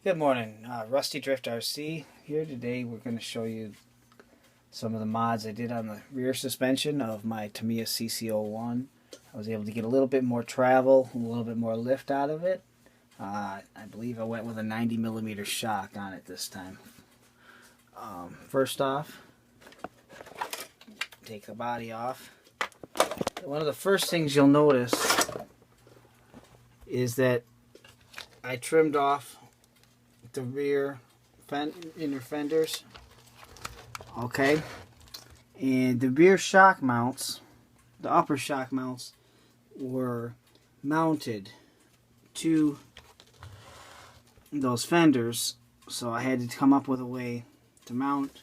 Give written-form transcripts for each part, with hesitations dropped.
Good morning, Rustydrift RC here. Today we're going to show you some of the mods I did on the rear suspension of my Tamiya CC-01. I was able to get a little bit more travel, a little bit more lift out of it. I believe I went with a 90mm shock on it this time. First off, take the body off. One of the first things you'll notice is that I trimmed off the rear inner fenders, okay, and the rear shock mounts, the upper shock mounts, were mounted to those fenders, so I had to come up with a way to mount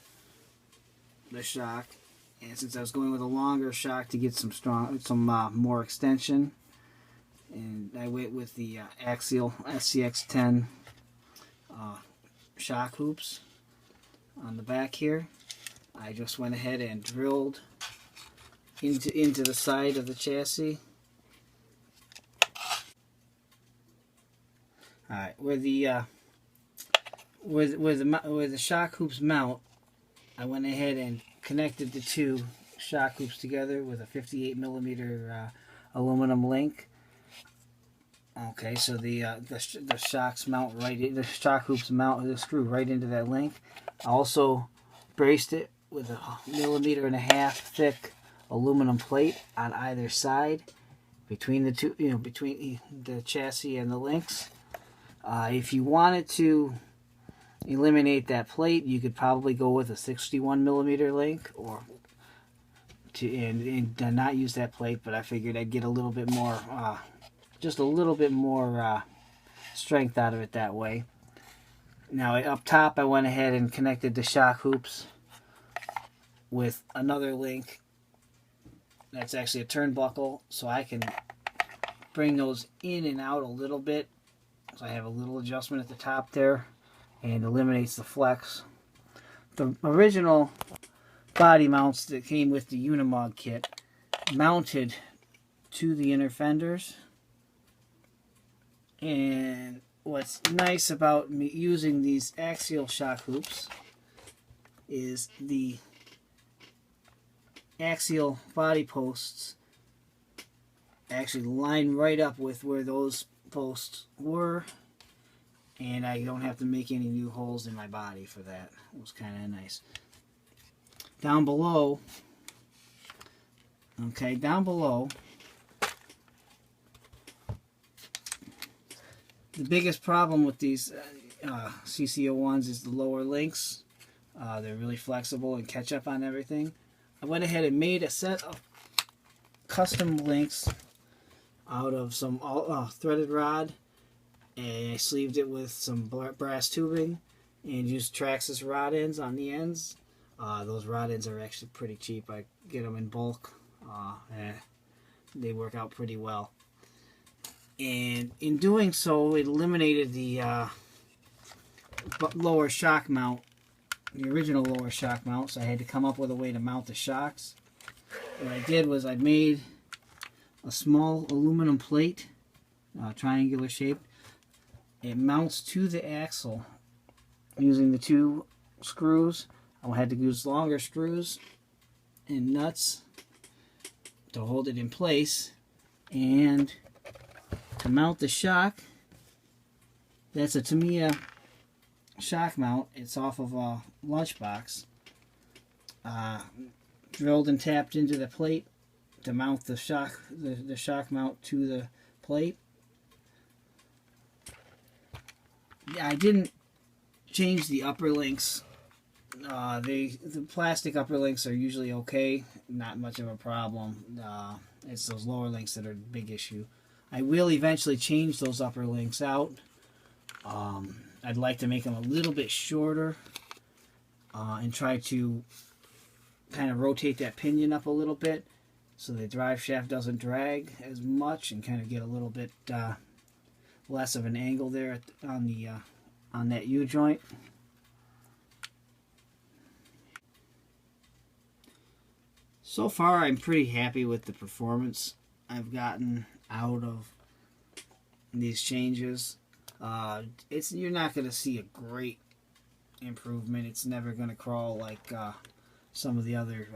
the shock. And since I was going with a longer shock to get some more extension, and I went with the axial SCX10 shock hoops on the back here. I just went ahead and drilled into the side of the chassis. All right, where the shock hoops mount, I went ahead and connected the two shock hoops together with a 58mm aluminum link. Okay, so the shocks mount right in, the shock hoops mount the screw right into that link. I also braced it with a 1.5mm thick aluminum plate on either side between the two, between the chassis and the links. If you wanted to eliminate that plate, you could probably go with a 61mm link, or and not use that plate. But I figured I'd get a little bit more. Just a little bit more strength out of it that way. Now up top, I went ahead and connected the shock hoops with another link. That's actually a turnbuckle, so I can bring those in and out a little bit. So I have a little adjustment at the top there, and eliminates the flex. The original body mounts that came with the Unimog kit mounted to the inner fenders. And what's nice about me using these axial shock hoops is the axial body posts actually line right up with where those posts were, and I don't have to make any new holes in my body for that. It was kind of nice. Down below, the biggest problem with these CC-01s is the lower links. They're really flexible and catch up on everything. I went ahead and made a set of custom links out of some threaded rod, and I sleeved it with some brass tubing and used Traxxas rod ends on the ends. Those rod ends are actually pretty cheap. I get them in bulk. They work out pretty well. And in doing so, it eliminated the lower shock mount, the original lower shock mount, so I had to come up with a way to mount the shocks. What I did was I made a small aluminum plate, triangular shape. It mounts to the axle using the two screws. I had to use longer screws and nuts to hold it in place. And to mount the shock, that's a Tamiya shock mount. It's off of a lunchbox. Drilled and tapped into the plate to mount the shock mount to the plate. I didn't change the upper links. The plastic upper links are usually okay, not much of a problem. It's those lower links that are the big issue. I will eventually change those upper links out. I'd like to make them a little bit shorter and try to kind of rotate that pinion up a little bit so the drive shaft doesn't drag as much, and kind of get a little bit less of an angle there on that U-joint. So far, I'm pretty happy with the performance I've gotten out of these changes. You're not going to see a great improvement. It's never going to crawl like some of the other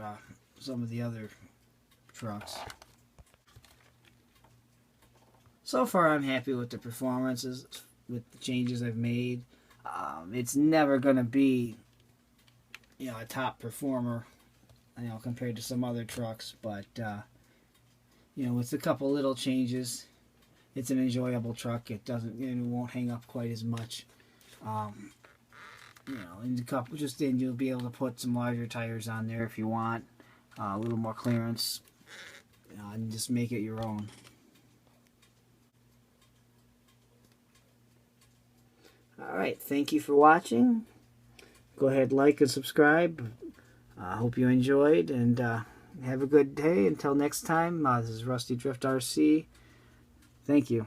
trucks. So far, I'm happy with the performances, with the changes I've made. It's never going to be, a top performer, compared to some other trucks, but with a couple little changes, it's an enjoyable truck. It won't hang up quite as much. In a couple, then you'll be able to put some larger tires on there if you want, a little more clearance, and just make it your own. Alright, thank you for watching. Go ahead, like and subscribe. I hope you enjoyed, and have a good day. Until next time, this is Rustydrift RC. Thank you.